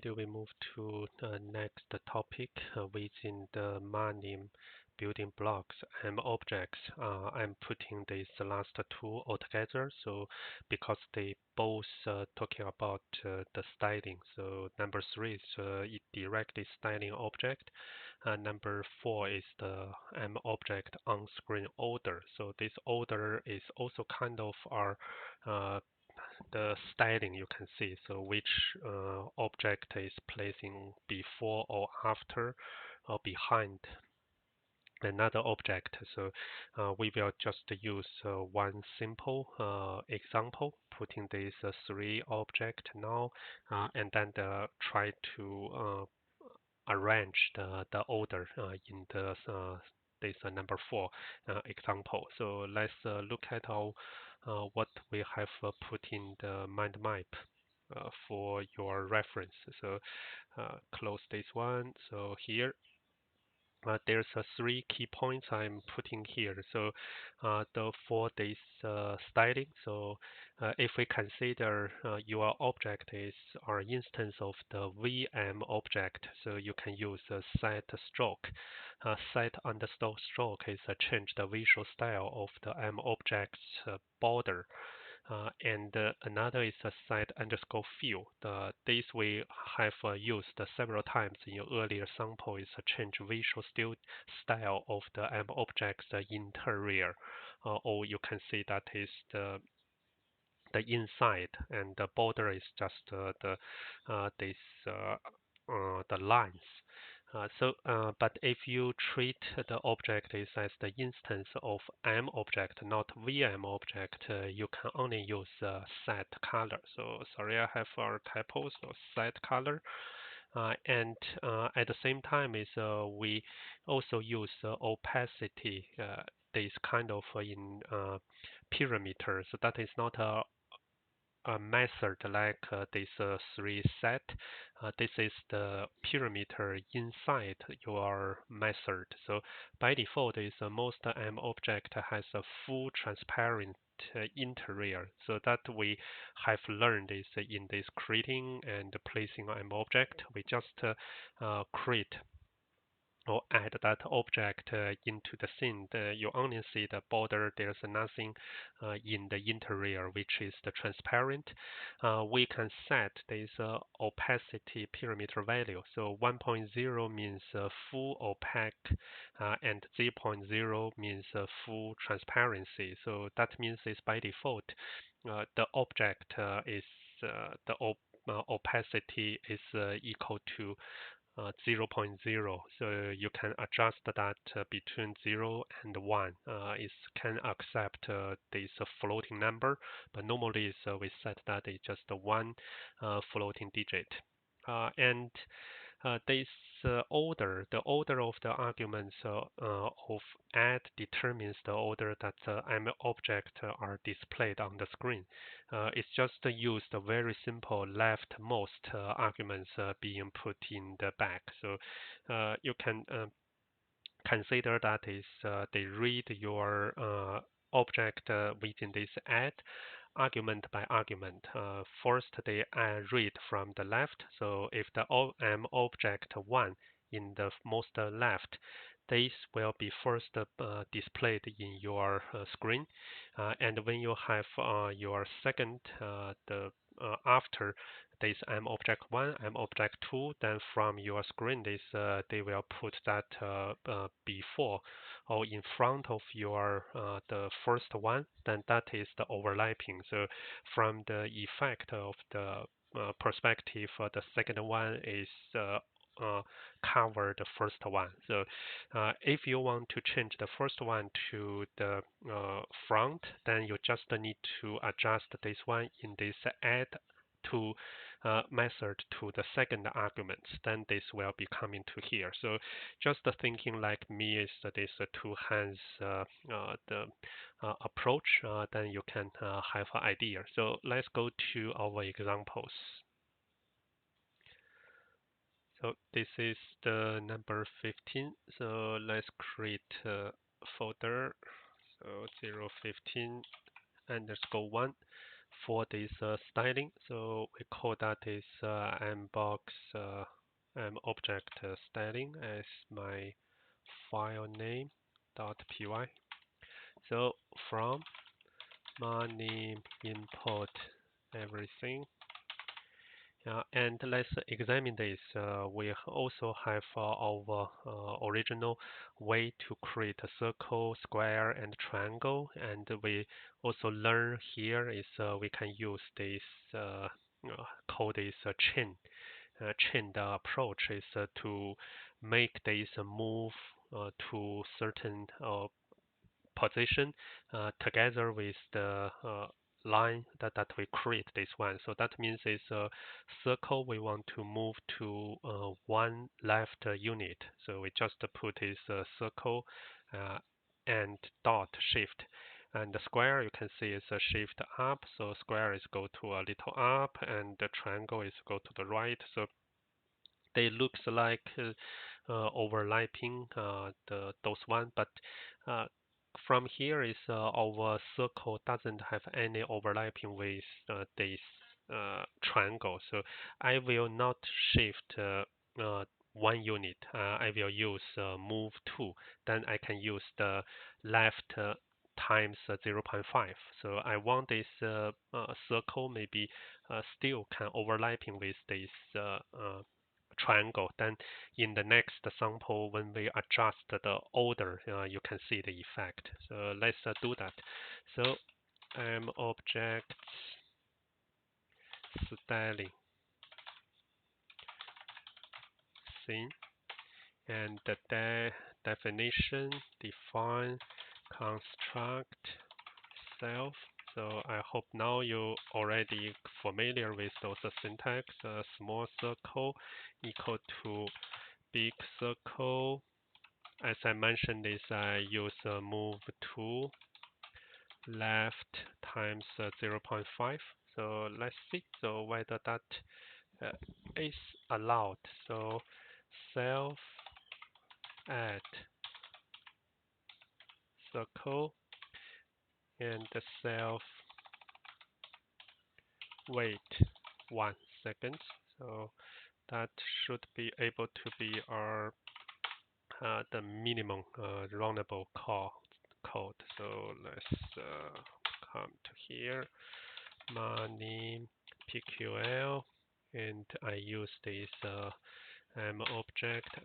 video, we move to the next topic within the Manim building blocks and objects. I'm putting these last two all together, so because they both talking about the styling. So number 3 is directly styling object. Number 4 is the object on-screen order. So this order is also kind of our the styling you can see, so which object is placing before or after or behind another object. So we will just use one simple example, putting these 3 objects now, and then try to arrange the order in the this number 4 example. So let's look at our what we have put in the mind map for your reference. So close this one. So here there's 3 key points I'm putting here. So for this styling, so if we consider your object is our instance of the VM object, so you can use set stroke. Set underscore stroke is change the visual style of the M object's border. And another is a set underscore fill. This we have used several times in your earlier sample is a change visual style of the M object's interior, or you can see that is the inside, and the border is just the lines. But if you treat the object is as the instance of M object, not VM object, you can only use set color. So sorry, I have our typo. So set color, and at the same time is we also use opacity. This kind of in perimeter. So that is not a method like this 3 set. This is the perimeter inside your method. So by default, is most M object has a full transparent interior. So that we have learned is in this creating and placing M object. We just create or add that object into the scene, you only see the border. There's nothing in the interior, which is the transparent. We can set this opacity perimeter value. So 1.0 means full opaque, and 0.0 means full transparency. So that means is by default, the object is the opacity is equal to 0.0. So you can adjust that between 0 and 1. It can accept this floating number, but normally we set that it's just one floating digit. And this order, the order of the arguments of add determines the order that M objects are displayed on the screen. It's just used a very simple leftmost arguments being put in the back. So you can consider that is they read your object within this add argument by argument. First, they read from the left. So if the M object 1 in the most left, this will be first displayed in your screen. And when you have your second, after this M object 1, M object 2, then from your screen, they will put that before or in front of your the first one, then that is the overlapping. So from the effect of the perspective, the second one is cover the first one. So if you want to change the first one to the front, then you just need to adjust this one in this add to method to the second argument. Then this will be coming to here. So just thinking like me is this two hands the approach, then you can have an idea. So let's go to our examples. So this is the number 15. So let's create a folder. So 015 underscore 1 for this styling. So we call that is mbox object styling as my file name .py. So from Manim import everything. And let's examine this. We also have our original way to create a circle, square, and triangle. And we also learn here is we can use this call this chain approach is to make this move to certain position together with the line that we create this one. So that means it's a circle we want to move to one left unit. So we just put this circle and dot shift. And the square you can see is a shift up. So square is go to a little up, and the triangle is go to the right. So they looks like overlapping those one, but uh, from here is our circle doesn't have any overlapping with this triangle. So I will not shift one unit. I will use move 2. Then I can use the left times 0.5. So I want this circle maybe still can overlapping with this triangle. Then in the next sample, when we adjust the order, you can see the effect. So let's do that. So object styling scene, and the definition define construct self. So I hope now you already familiar with those syntax. Small circle equal to big circle. As I mentioned, this I use move 2 left times 0.5. So let's see. So whether that uh, is allowed. So self add circle and the self wait 1 second. So that should be able to be our the minimum runnable code. So let's come to here, Manim PQL, and I use this object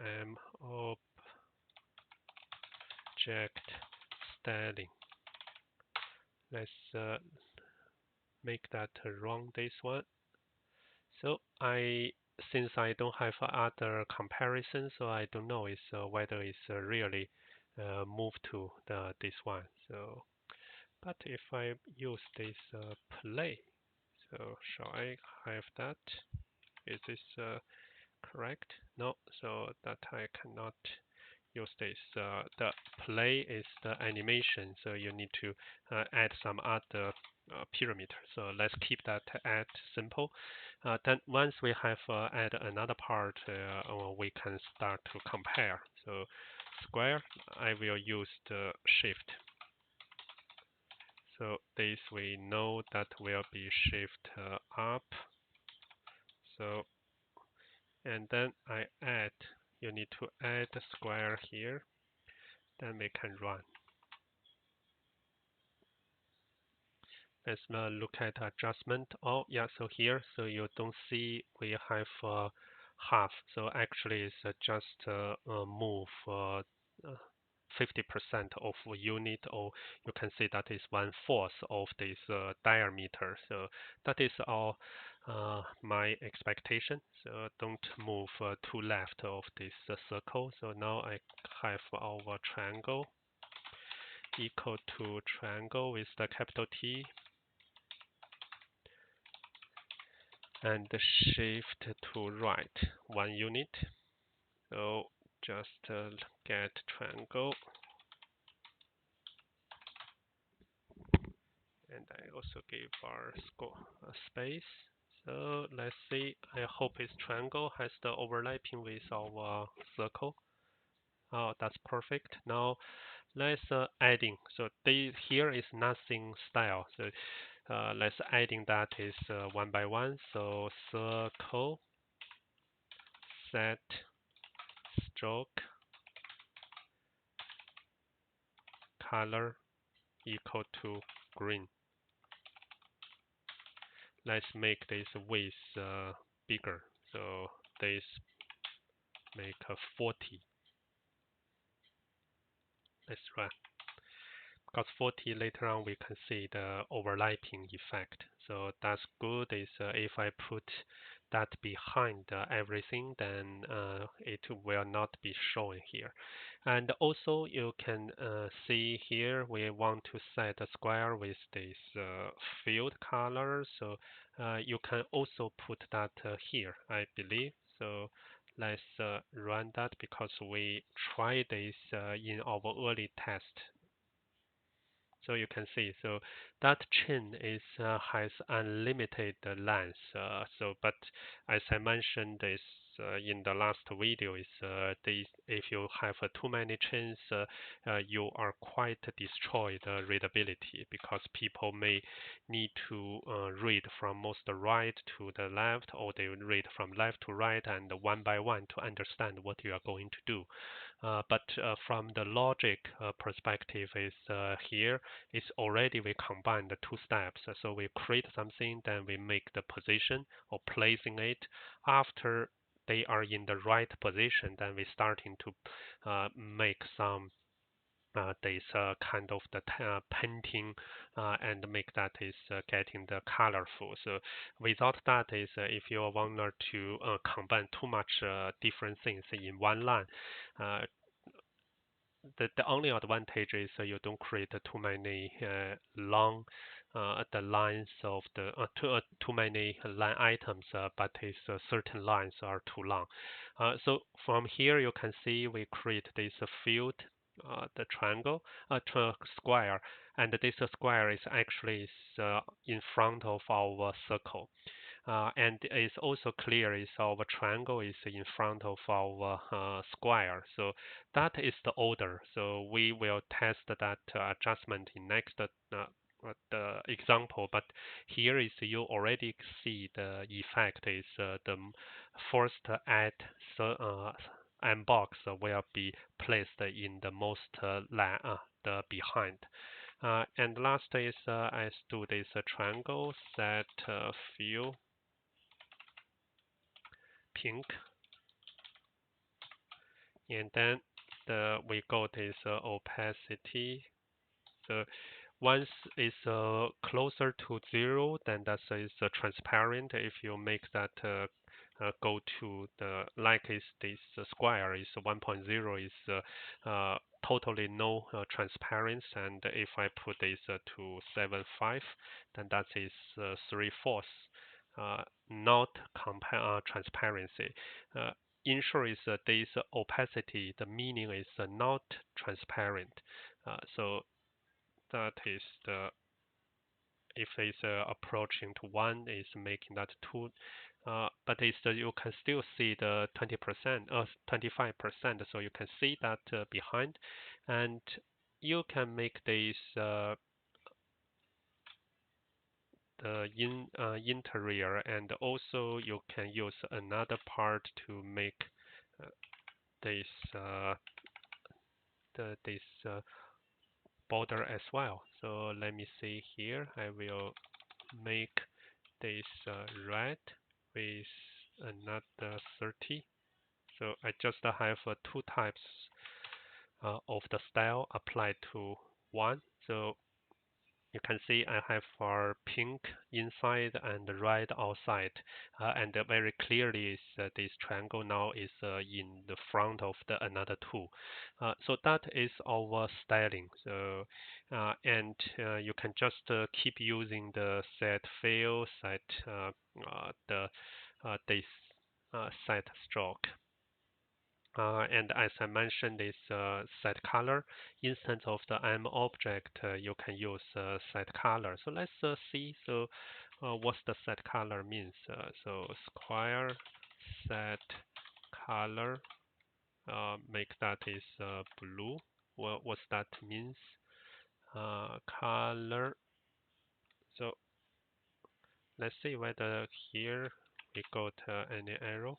styling. Let's make that run this one. So since I don't have other comparison, so I don't know whether it's really moved to this one. So, but if I use this play, so shall I have that? Is this correct? No, so that I cannot use this. The play is the animation, so you need to add some other parameter. So let's keep that add simple. Then once we have add another part, we can start to compare. So square, I will use the shift. So this we know that will be shift up. So and then I add. You need to add the square here. Then we can run. Let's now look at adjustment. Oh, yeah, so here, so you don't see we have half. So actually, it's just move 50% of a unit, or you can say that is 1/4 of this diameter. So that is all my expectation. So don't move to left of this circle. So now I have our triangle equal to triangle with the capital T and shift to right 1 unit. So just get triangle, and I also give our space. So let's see. I hope this triangle has the overlapping with our circle. Oh, that's perfect. Now let's adding. So here is nothing style. So let's adding that is one by one. So circle set stroke color equal to green. Let's make this width bigger. So this make a 40. Let's run. Because 40 later on we can see the overlapping effect. So that's good is if I put that behind everything, then it will not be shown here. And also you can see here we want to set a square with this field color. So you can also put that here, I believe. So let's run that because we tried this in our early test. So you can see, so that chain is has unlimited length. But as I mentioned this in the last video, is if you have too many chains, you are quite destroyed readability because people may need to read from most right to the left, or they read from left to right and one by one to understand what you are going to do. But from the logic perspective is here is already we combine the two steps. So we create something, then we make the position or placing it. After they are in the right position, then we starting to make some this kind of the painting and make that is getting the colorful. So without that is if you want to combine too much different things in one line, the only advantage is you don't create too many long the lines of the too many line items, but it's certain lines are too long. So from here you can see we create this field, the triangle, square, and this square is actually in front of our circle. And it's also clear is our triangle is in front of our square. So that is the order. So we will test that adjustment in next the example. But here is you already see the effect is the first add M box will be placed in the most the behind. And last is I do this triangle set fill pink, and then we got this opacity. So once it's closer to 0, then that is transparent. If you make that go to the like is this square is 1.0 is totally no transparency, and if I put this to 7.5, then that is 3/4 not transparency. In short, is this opacity. The meaning is not transparent. So that is the if it's approaching to 1, is making that 2. But it's you can still see the 20% or 25%. So you can see that behind, and you can make this the interior, and also you can use another part to make uh, this this border as well. So let me see here. I will make this red with another 30. So I just have two types of the style applied to one. So you can see I have pink inside and red outside, and very clearly is this triangle now is in the front of the another two. So that is our styling. So and you can just keep using the set fill, set this set stroke. And as I mentioned, this set color. Instead of the M object, you can use set color. So let's see. So what's the set color means? So square set color. Make that is blue. What's that means? Color. So let's see whether here we got any error.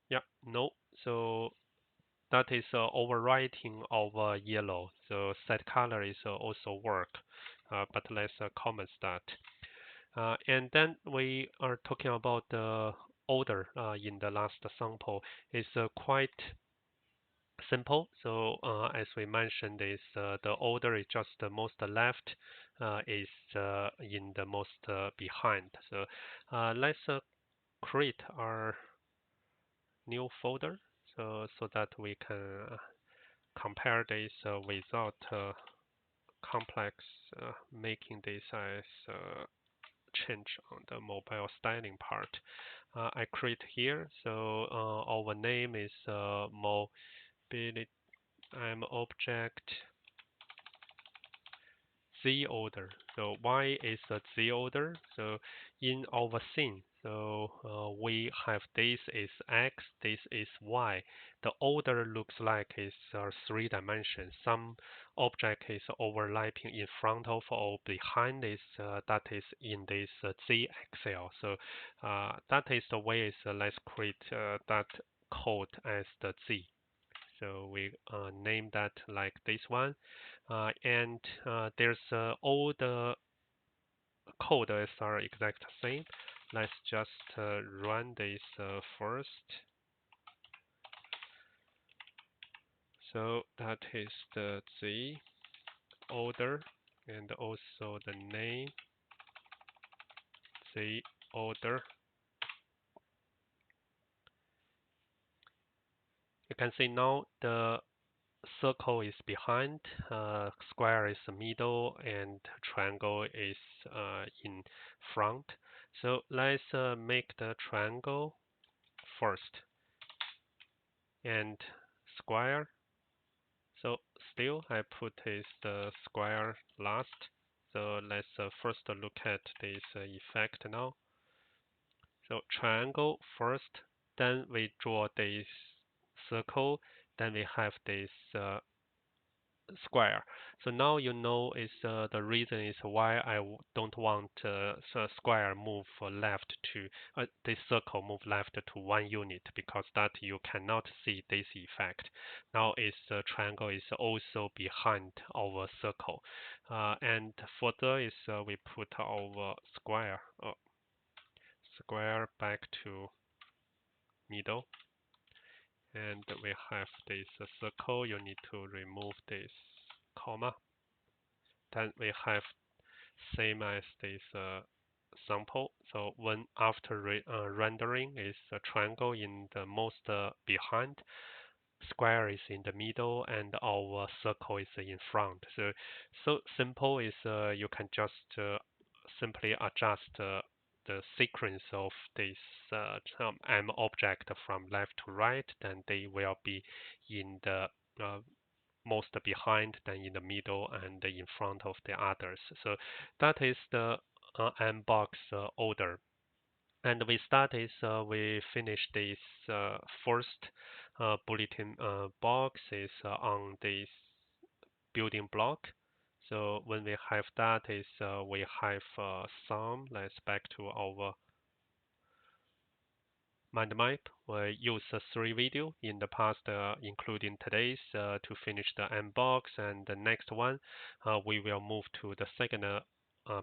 Yeah, no. So that is overwriting of yellow. So set color is also work, but let's comment that. And then we are talking about the order in the last sample. It's quite simple. So as we mentioned, is the order is just the most left is in the most behind. So let's create our new folder so that we can compare this without complex making this as change on the mobile styling part. I create here, so our name is mobility object Z order. So why is a Z order? So in our scene, so we have this is X, this is Y. The order looks like it's three dimensions. Some object is overlapping in front of or behind this, that is in this Z axle. So that is the way is let's create that code as the Z. So we name that like this one. And there's all the code are exact same. Let's just run this first. So that is the Z order and also the name Z order. You can see now the circle is behind, square is the middle, and triangle is in front. So let's make the triangle first and square. So still I put is the square last. So let's first look at this effect now. So triangle first, then we draw this circle, then we have this square. So now you know is the reason is why I don't want square move left to this circle move left to one unit, because that you cannot see this effect. Now is triangle is also behind our circle, and further is we put our square back to middle, and we have this circle. You need to remove this comma. Then we have same as this sample. So when after rendering is a triangle in the most behind, square is in the middle, and our circle is in front. So simple is you can just simply adjust the sequence of this M object from left to right, then they will be in the most behind, then in the middle, and in front of the others. So that is the M-box order. And we start is we finish this first bulletin box is on this building block. So when we have that is we have some. Let's back to our mind map. We use three video in the past, including today's, to finish the M box, and the next one we will move to the second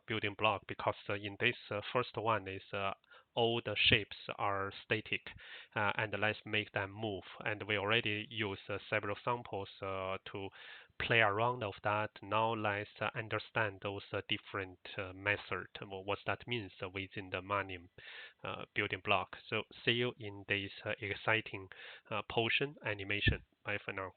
building block, because in this first one is all the shapes are static, and let's make them move. And we already use several samples to play around of that. Now let's understand those different methods, what that means within the Manim building block. So see you in this exciting portion animation. Bye for now.